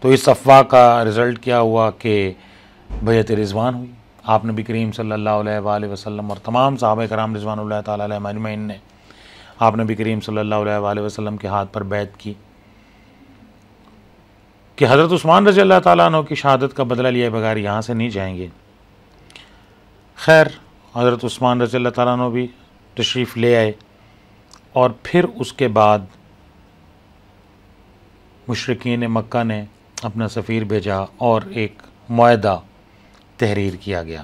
تو اس افواہ کا رزلٹ کیا ہوا کہ بیعت رضوان ہوئی. آپ نبی کریم صلی اللہ علیہ وآلہ وسلم اور تمام صحابہ کرام رضوان اللہ تعالیٰ علیہم اجمعین نے آپ نبی کریم صلی اللہ علیہ وآلہ وسلم کے ہاتھ پر بیعت کی کہ حضرت عثمان رضی اللہ تعالیٰ عنہ کی شہادت کا بدلہ لیے بغیر یہاں سے نہیں جائیں گے. خیر حضرت عثمان رضی اللہ تعالیٰ عنہ بھی تشریف لے آئے اور پھر اس کے بعد مشرکین مکہ نے اپنا سفیر بھیجا اور ایک معاہدہ تحریر کیا گیا.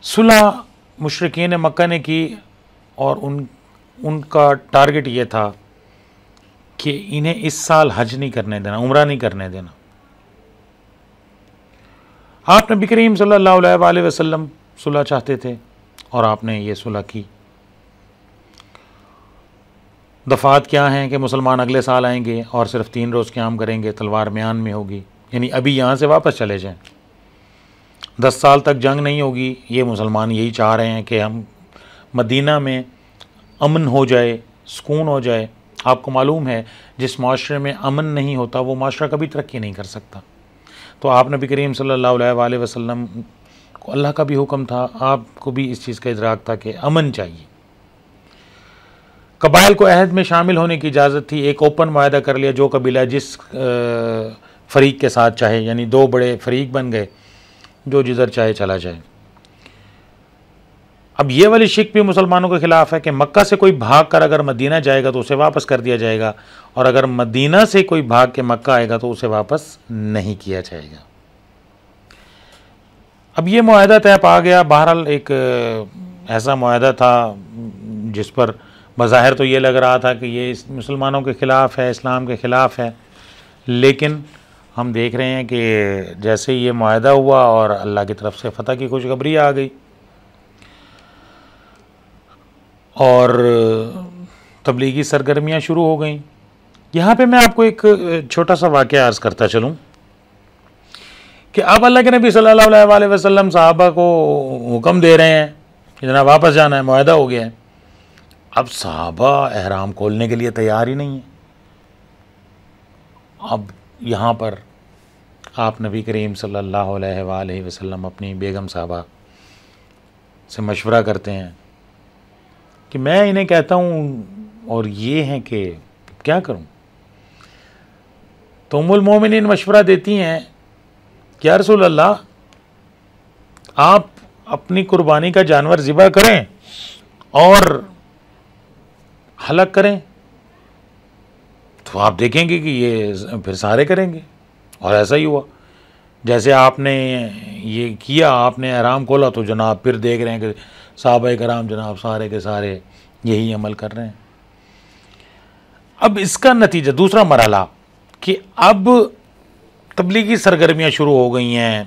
صلح مشرکین مکہ نے کی اور ان کا ٹارگٹ یہ تھا کہ انہیں اس سال حج نہیں کرنے دینا، عمرہ نہیں کرنے دینا. آپ نبی کریم صلی اللہ علیہ وآلہ وسلم صلح چاہتے تھے اور آپ نے یہ صلح کی. دفعات کیا ہیں کہ مسلمان اگلے سال آئیں گے اور صرف 3 روز قیام کریں گے، تلوار میان میں ہوگی، یعنی ابھی یہاں سے واپس چلے جائیں. 10 سال تک جنگ نہیں ہوگی. یہ مسلمان یہی چاہ رہے ہیں کہ ہم مدینہ میں امن ہو جائے، سکون ہو جائے. آپ کو معلوم ہے جس معاشرے میں امن نہیں ہوتا وہ معاشرہ کبھی ترقی نہیں کر سکتا. تو آپ نبی کریم صلی اللہ علیہ وآلہ وسلم کو اللہ کا بھی حکم تھا، آپ کو بھی اس چیز کا ادراک تھا کہ امن چاہیے. قبائل کو عہد میں شامل ہونے کی اجازت تھی. ایک اوپن معاہدہ کر لیا، جو قبیلہ جس فریق کے ساتھ چاہے، یعنی 2 بڑے فریق بن گئے، جو جدھر چاہے چلا جائے. اب یہ والی شک بھی مسلمانوں کے خلاف ہے کہ مکہ سے کوئی بھاگ کر اگر مدینہ جائے گا تو اسے واپس کر دیا جائے گا، اور اگر مدینہ سے کوئی بھاگ کے مکہ آئے گا تو اسے واپس نہیں کیا جائے گا. اب یہ معاہدہ طے پا گیا. بہرحال ایک ایسا معاہدہ تھا جس پر بظاہر تو یہ لگ رہا تھا کہ یہ مسلمانوں کے خلاف ہے، اسلام کے خلاف ہے، لیکن ہم دیکھ رہے ہیں کہ جیسے یہ معاہدہ ہوا اور اللہ کی طرف سے فتح کی خوشخبری آ گئی اور تبلیغی سرگرمیاں شروع ہو گئیں. یہاں پہ میں آپ کو ایک چھوٹا سا واقعہ عرض کرتا چلوں کہ اب اللہ کے نبی صلی اللہ علیہ وآلہ وسلم صحابہ کو حکم دے رہے ہیں کہ جناب واپس جانا ہے، معاہدہ ہو گیا ہے. اب صحابہ احرام کھولنے کے لیے تیار ہی نہیں ہیں. اب یہاں پر آپ نبی کریم صلی اللہ علیہ وآلہ وسلم اپنی بیگم صاحبہ سے مشورہ کرتے ہیں کہ میں انہیں کہتا ہوں اور یہ ہیں کہ کیا کروں. تو ام المومنین مشورہ دیتی ہیں کہ یا رسول اللہ، آپ اپنی قربانی کا جانور ذبح کریں اور حلق کریں، تو آپ دیکھیں گے کہ یہ پھر سارے کریں گے. اور ایسا ہی ہوا. جیسے آپ نے یہ کیا، آپ نے احرام کھولا، تو جناب پھر دیکھ رہے ہیں کہ صحابہ کرام جناب سارے کے سارے یہی عمل کر رہے ہیں. اب اس کا نتیجہ دوسرا مرحلہ کہ اب تبلیغی سرگرمیاں شروع ہو گئی ہیں،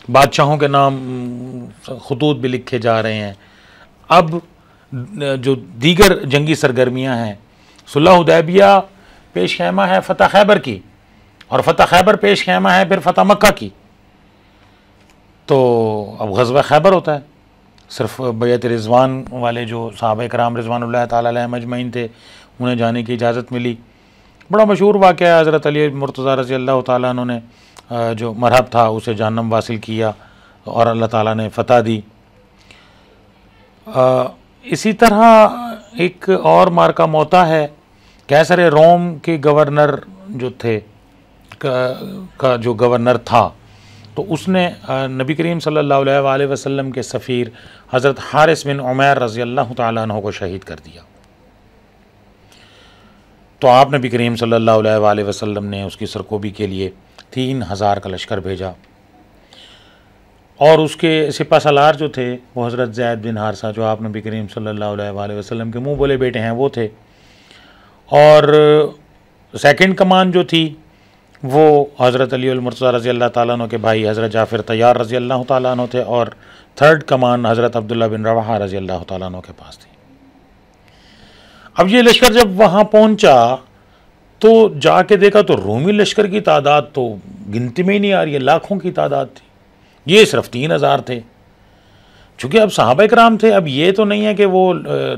بادشاہوں کے نام خطوط بھی لکھے جا رہے ہیں. اب جو دیگر جنگی سرگرمیاں ہیں، صلح حدیبیہ پیش خیمہ ہے فتح خیبر کی، اور فتح خیبر پیش خیمہ ہے پھر فتح مکہ کی. تو اب غزوہ خیبر ہوتا ہے. صرف بیعت رضوان والے جو صحابہ کرام رضوان اللہ تعالیٰ علیہم اجمعین تھے انہیں جانے کی اجازت ملی. بڑا مشہور واقعہ ہے، حضرت علی مرتضیٰ رضی اللہ تعالیٰ عنہ نے جو مرحب تھا اسے جہنم واصل کیا اور اللہ تعالیٰ نے فتح دی. اسی طرح ایک اور مارکہ موتا ہے. قیصر روم کے گورنر جو تھے کا جو گورنر تھا، تو اس نے نبی کریم صلی اللہ علیہ وآلہ وسلم کے سفیر حضرت حارث بن عمیر رضی اللہ تعالیٰ عنہ کو شہید کر دیا. تو آپ نبی کریم صلی اللہ علیہ وآلہ وسلم نے اس کی سرکوبی کے لیے 3000 کا لشکر بھیجا، اور اس کے سپہ سالار جو تھے وہ حضرت زید بن حارثہ، جو آپ نبی کریم صلی اللہ علیہ وآلہ وسلم کے منہ بولے بیٹے ہیں، وہ تھے. اور سیکنڈ کمان جو تھی وہ حضرت علی المرتضیٰ رضی اللہ تعالیٰ عنہ کے بھائی حضرت جعفر طیار رضی اللہ تعالیٰ عنہ تھے، اور تھرڈ کمان حضرت عبداللہ بن رواحہ رضی اللہ تعالیٰ عنہ کے پاس تھی. اب یہ لشکر جب وہاں پہنچا تو جا کے دیکھا تو رومی لشکر کی تعداد تو گنتی میں ہی نہیں آ رہی ہے، لاکھوں کی تعداد تھی. یہ صرف 3000 تھے. چونکہ اب صحابہ کرام تھے، اب یہ تو نہیں ہے کہ وہ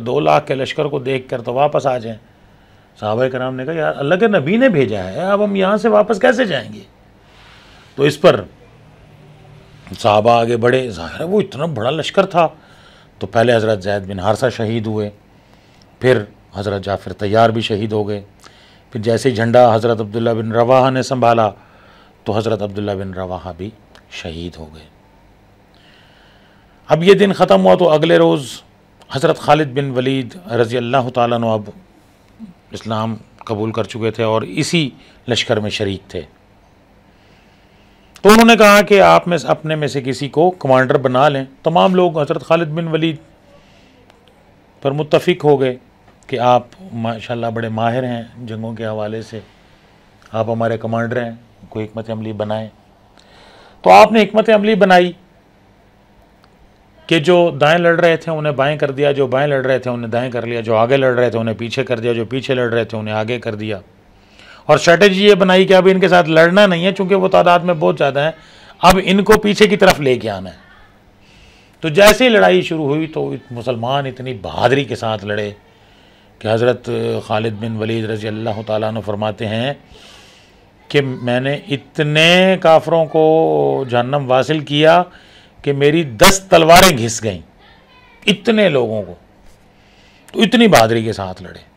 2 لاکھ کے لشکر کو دیکھ کر تو واپس آ جائیں. صحابہ کرام نے کہا یار اللہ کے نبی نے بھیجا ہے، اب ہم یہاں سے واپس کیسے جائیں گے؟ تو اس پر صحابہ آگے بڑھے، ظاہر ہے وہ اتنا بڑا لشکر تھا، تو پہلے حضرت زید بن حارثہ شہید ہوئے، پھر حضرت جعفر طیار بھی شہید ہو گئے، پھر جیسے ہی جھنڈا حضرت عبداللہ بن رواحہ نے سنبھالا تو حضرت عبداللہ بن رواحہ بھی شہید ہو گئے۔ اب یہ دن ختم ہوا تو اگلے روز حضرت خالد بن ولید رضی اللہ تعالیٰ عنہ اب اسلام قبول کر چکے تھے اور اسی لشکر میں شریک تھے، تو انہوں نے کہا کہ آپ میں اپنے میں سے کسی کو کمانڈر بنا لیں۔ تمام لوگ حضرت خالد بن ولید پر متفق ہو گئے کہ آپ ماشاءاللہ بڑے ماہر ہیں جنگوں کے حوالے سے، آپ ہمارے کمانڈر ہیں، کوئی حکمت عملی بنائیں۔ تو آپ نے حکمت عملی بنائی کہ جو دائیں لڑ رہے تھے انہیں بائیں کر دیا، جو بائیں لڑ رہے تھے انہیں دائیں کر لیا، جو آگے لڑ رہے تھے انہیں پیچھے کر دیا، جو پیچھے لڑ رہے تھے انہیں آگے کر دیا، اور اسٹریٹجی یہ بنائی کہ اب ان کے ساتھ لڑنا نہیں ہے چونکہ وہ تعداد میں بہت زیادہ ہیں، اب ان کو پیچھے کی طرف لے کے آنا ہے۔ تو جیسے ہی لڑائی شروع ہوئی تو مسلمان اتنی بہادری کے ساتھ لڑے کہ حضرت خالد بن ولید رضی اللہ تعالیٰ عنہ فرماتے ہیں کہ میں نے اتنے کافروں کو جہنم واصل کیا کہ میری 10 تلواریں گھس گئیں، اتنے لوگوں کو، تو اتنی بہادری کے ساتھ لڑے۔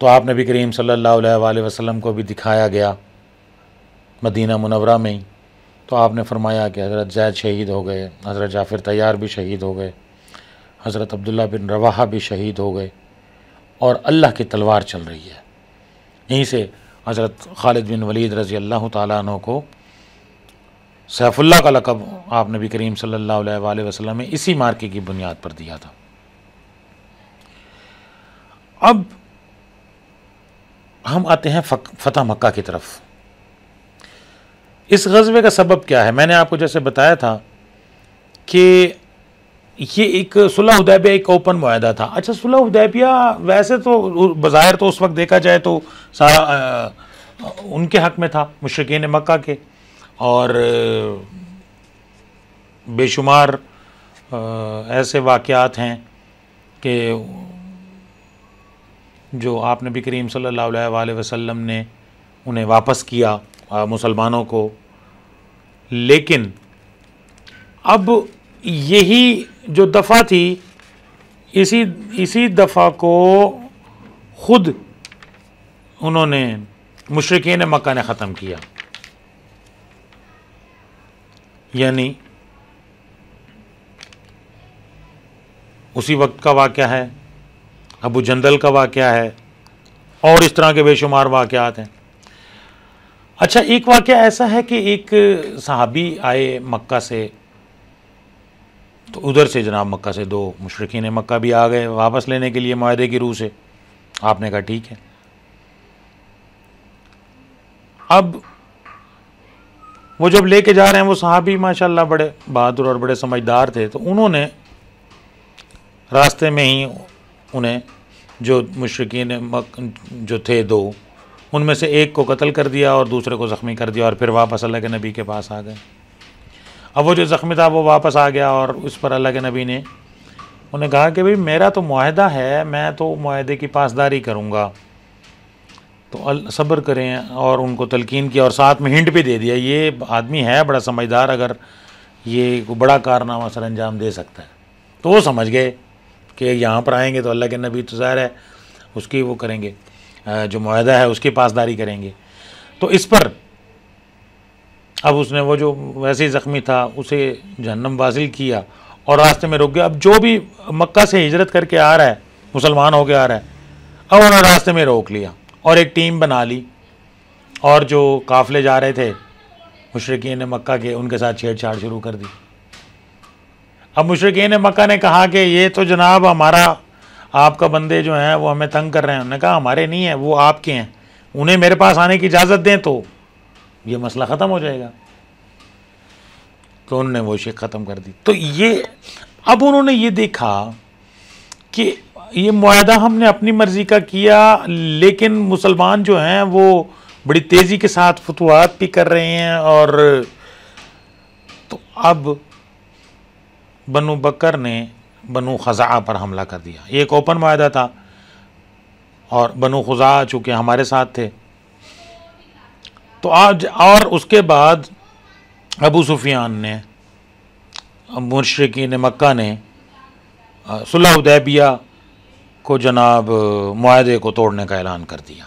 تو آپ نبی کریم صلی اللہ علیہ وآلہ وسلم کو بھی دکھایا گیا مدینہ منورہ میں ہی، تو آپ نے فرمایا کہ حضرت زید شہید ہو گئے، حضرت جعفر طیار بھی شہید ہو گئے، حضرت عبداللہ بن رواحہ بھی شہید ہو گئے، اور اللہ کی تلوار چل رہی ہے۔ یہیں سے حضرت خالد بن ولید رضی اللہ تعالیٰ عنہ کو سیف اللہ کا لقب آپ نبی کریم صلی اللہ علیہ وآلہ وسلم نے اسی مارکے کی بنیاد پر دیا تھا۔ اب ہم آتے ہیں فتح مکہ کی طرف۔ اس غزوے کا سبب کیا ہے؟ میں نے آپ کو جیسے بتایا تھا کہ یہ ایک صلح حدیبیہ ایک اوپن معاہدہ تھا۔ اچھا، صلح حدیبیہ ویسے تو بظاہر تو اس وقت دیکھا جائے تو سارا ان کے حق میں تھا، مشرکین مکہ کے، اور بے شمار ایسے واقعات ہیں کہ جو آپ نبی کریم صلی اللہ علیہ وآلہ وسلم نے انہیں واپس کیا مسلمانوں کو، لیکن اب یہی جو دفعہ تھی اسی دفعہ کو خود انہوں نے مشرکین مکہ نے ختم کیا۔ یعنی اسی وقت کا واقعہ ہے، ابو جندل کا واقعہ ہے، اور اس طرح کے بے شمار واقعات ہیں۔ اچھا، ایک واقعہ ایسا ہے کہ ایک صحابی آئے مکہ سے، تو ادھر سے جناب مکہ سے 2 مشرکین مکہ بھی آ گئے واپس لینے کے لیے معاہدے کی روح سے۔ آپ نے کہا ٹھیک ہے۔ اب وہ جب لے کے جا رہے ہیں، وہ صحابی ماشاءاللہ بڑے بہادر اور بڑے سمجھدار تھے، تو انہوں نے راستے میں ہی انہیں جو مشرکین جو تھے 2، ان میں سے ایک کو قتل کر دیا اور دوسرے کو زخمی کر دیا، اور پھر واپس اللہ کے نبی کے پاس آ گئے۔ اب وہ جو زخمی تھا وہ واپس آ گیا، اور اس پر اللہ کے نبی نے انہیں کہا کہ بھئی میرا تو معاہدہ ہے، میں تو معاہدے کی پاسداری کروں گا، تو صبر کریں، اور ان کو تلقین کیا، اور ساتھ میں ہنٹ بھی دے دیا یہ آدمی ہے بڑا سمجھدار، اگر یہ کوئی بڑا کارنامہ سر انجام دے سکتا ہے۔ تو وہ سمجھ گئے کہ یہاں پر آئیں گے تو اللہ کے نبی تو ظاہر ہے اس کی وہ کریں گے، جو معاہدہ ہے اس کی پاسداری کریں گے۔ تو اس پر اب اس نے وہ جو ویسے ہی زخمی تھا اسے جہنم واصل کیا اور راستے میں رک گیا۔ اب جو بھی مکہ سے ہجرت کر کے آ رہا ہے، مسلمان ہو کے آ رہا ہے، اب انہوں نے راستے میں روک لیا اور ایک ٹیم بنا لی، اور جو قافلے جا رہے تھے مشرکین مکہ کے، ان کے ساتھ چھیڑ چھاڑ شروع کر دی۔ اب مشرکین مکہ نے کہا کہ یہ تو جناب ہمارا آپ کا بندے جو ہیں وہ ہمیں تنگ کر رہے ہیں۔ انہوں نے کہا ہمارے نہیں ہیں، وہ آپ کے ہیں، انہیں میرے پاس آنے کی اجازت دیں تو یہ مسئلہ ختم ہو جائے گا۔ تو انہوں نے وہ شک ختم کر دی۔ تو یہ اب انہوں نے یہ دیکھا کہ یہ معاہدہ ہم نے اپنی مرضی کا کیا، لیکن مسلمان جو ہیں وہ بڑی تیزی کے ساتھ فتوحات بھی کر رہے ہیں، اور تو اب بنو بکر نے بنو خزاعہ پر حملہ کر دیا۔ یہ ایک اوپن معاہدہ تھا، اور بنو خزاعہ چونکہ ہمارے ساتھ تھے. تو آج اور اس کے بعد ابو سفیان نے، مشرکین مکہ نے صلح حدیبیہ کو جناب معاہدے کو توڑنے کا اعلان کر دیا.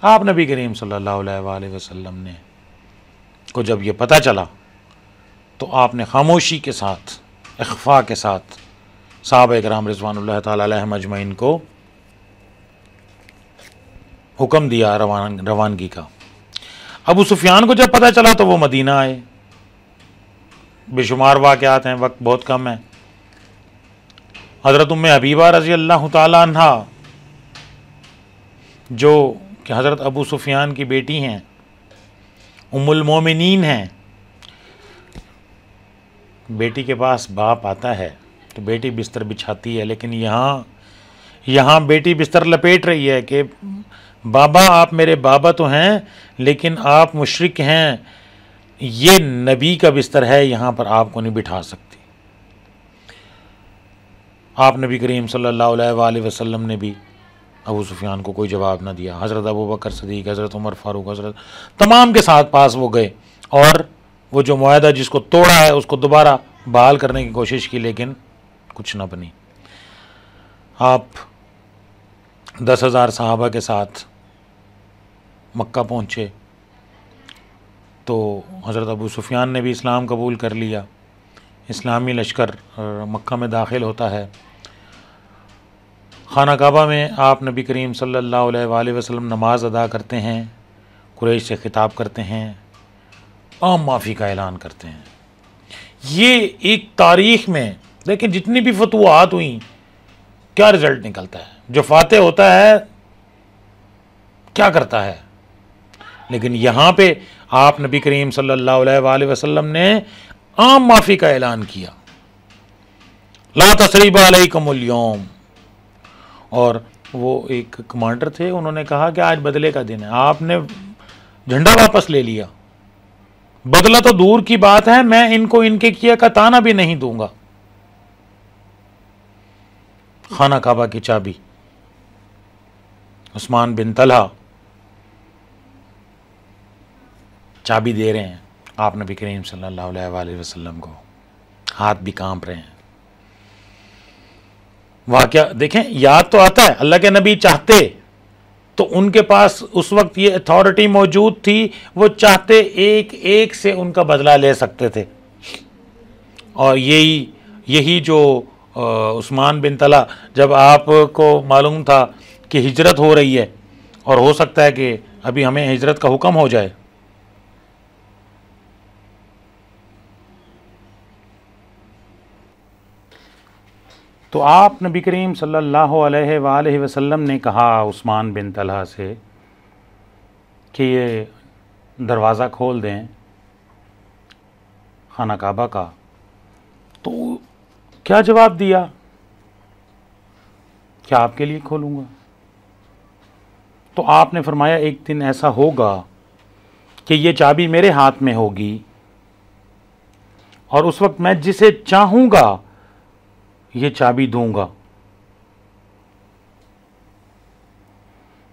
آپ نبی کریم صلی اللہ علیہ وآلہ وسلم نے کو جب یہ پتہ چلا تو آپ نے خاموشی کے ساتھ، اخفاء کے ساتھ صحابہ کرام رضوان اللہ تعالی علیہم اجمعین کو حکم دیا روانگی کا. ابو سفیان کو جب پتہ چلا تو وہ مدینہ آئے. بے شمار واقعات ہیں، وقت بہت کم ہے. حضرت ام حبیبہ رضی اللہ تعالی عنہ جو کہ حضرت ابو سفیان کی بیٹی ہیں، ام المومنین ہیں، بیٹی کے پاس باپ آتا ہے تو بیٹی بستر بچھاتی ہے، لیکن یہاں بیٹی بستر لپیٹ رہی ہے کہ بابا آپ میرے بابا تو ہیں لیکن آپ مشرک ہیں، یہ نبی کا بستر ہے، یہاں پر آپ کو نہیں بٹھا سکتی. آپ نبی کریم صلی اللہ علیہ وآلہ وسلم نے بھی ابو سفیان کو کوئی جواب نہ دیا. حضرت ابو بکر صدیق، حضرت عمر فاروق، حضرت تمام کے ساتھ پاس وہ گئے اور وہ جو معاہدہ جس کو توڑا ہے اس کو دوبارہ بحال کرنے کی کوشش کی، لیکن کچھ نہ بنی. آپ 10,000 صحابہ کے ساتھ مکہ پہنچے تو حضرت ابو سفیان نے بھی اسلام قبول کر لیا. اسلامی لشکر مکہ میں داخل ہوتا ہے. خانہ کعبہ میں آپ نبی کریم صلی اللہ علیہ وآلہ وسلم نماز ادا کرتے ہیں، قریش سے خطاب کرتے ہیں، عام معافی کا اعلان کرتے ہیں. یہ ایک تاریخ میں لیکن جتنی بھی فتوحات ہوئیں کیا رزلٹ نکلتا ہے. جو فاتح ہوتا ہے کیا کرتا ہے، لیکن یہاں پہ آپ نبی کریم صلی اللہ علیہ وآلہ وسلم نے عام معافی کا اعلان کیا. لا تثریب علیکم اليوم. اور وہ ایک کمانڈر تھے، انہوں نے کہا کہ آج بدلے کا دن ہے. آپ نے جھنڈا واپس لے لیا. بدلہ تو دور کی بات ہے، میں ان کو ان کے کیا کا تانا بھی نہیں دوں گا. خانہ کعبہ کی چابی عثمان بن طلحہ چابی دے رہے ہیں آپ نبی کریم صلی اللہ علیہ وآلہ وسلم کو. ہاتھ بھی کانپ رہے ہیں. واقعہ دیکھیں، یاد تو آتا ہے اللہ کے نبی چاہتے تو ان کے پاس اس وقت یہ اتھارٹی موجود تھی، وہ چاہتے ایک ایک سے ان کا بدلہ لے سکتے تھے. اور یہی جو عثمان بن طلحہ، جب آپ کو معلوم تھا کہ ہجرت ہو رہی ہے اور ہو سکتا ہے کہ ابھی ہمیں ہجرت کا حکم ہو جائے، تو آپ نبی کریم صلی اللہ علیہ وآلہ وسلم نے کہا عثمان بن طلحہ سے کہ یہ دروازہ کھول دیں خانہ کعبہ کا. تو کیا جواب دیا؟ کیا آپ کے لیے کھولوں گا؟ تو آپ نے فرمایا ایک دن ایسا ہوگا کہ یہ چابی میرے ہاتھ میں ہوگی اور اس وقت میں جسے چاہوں گا یہ چابی دوں گا.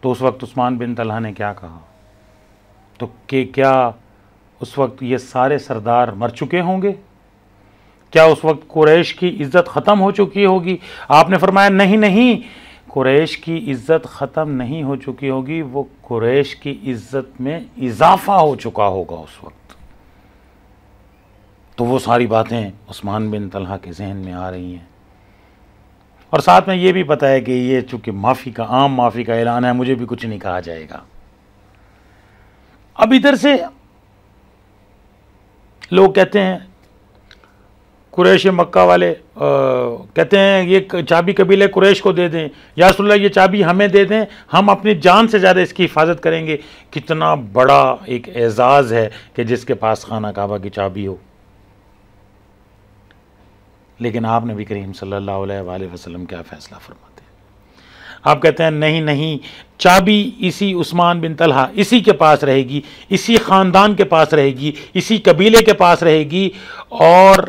تو اس وقت عثمان بن طلحہ نے کیا کہا؟ تو کہ کیا اس وقت یہ سارے سردار مر چکے ہوں گے؟ کیا اس وقت قریش کی عزت ختم ہو چکی ہوگی؟ آپ نے فرمایا نہیں، قریش کی عزت ختم نہیں ہو چکی ہوگی، وہ قریش کی عزت میں اضافہ ہو چکا ہوگا اس وقت. تو وہ ساری باتیں عثمان بن طلحہ کے ذہن میں آ رہی ہیں. اور ساتھ میں یہ بھی پتہ ہے کہ یہ چونکہ عام معافی کا اعلان ہے، مجھے بھی کچھ نہیں کہا جائے گا. اب ادھر سے لوگ کہتے ہیں، قریش مکہ والے کہتے ہیں یہ چابی قبیلہ قریش کو دے دیں، یا رسول اللہ یہ چابی ہمیں دے دیں، ہم اپنی جان سے زیادہ اس کی حفاظت کریں گے. کتنا بڑا ایک اعزاز ہے کہ جس کے پاس خانہ کعبہ کی چابی ہو. لیکن آپ نبی کریم صلی اللہ علیہ وآلہ وسلم کیا فیصلہ فرماتے ہیں؟ آپ کہتے ہیں نہیں، چابی اسی عثمان بن طلحہ اسی کے پاس رہے گی، اسی خاندان کے پاس رہے گی، اسی قبیلے کے پاس رہے گی. اور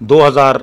2,000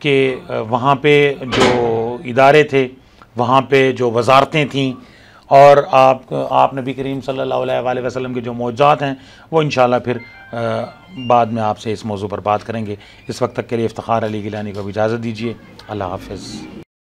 کہ وہاں پہ جو ادارے تھے، وہاں پہ جو وزارتیں تھیں، اور آپ نبی کریم صلی اللہ علیہ وآلہ وسلم کے جو معجزات ہیں، وہ انشاءاللہ پھر بعد میں آپ سے اس موضوع پر بات کریں گے۔ اس وقت تک کے لیے افتخار علی گیلانی کو بھی اجازت دیجیے۔ اللہ حافظ۔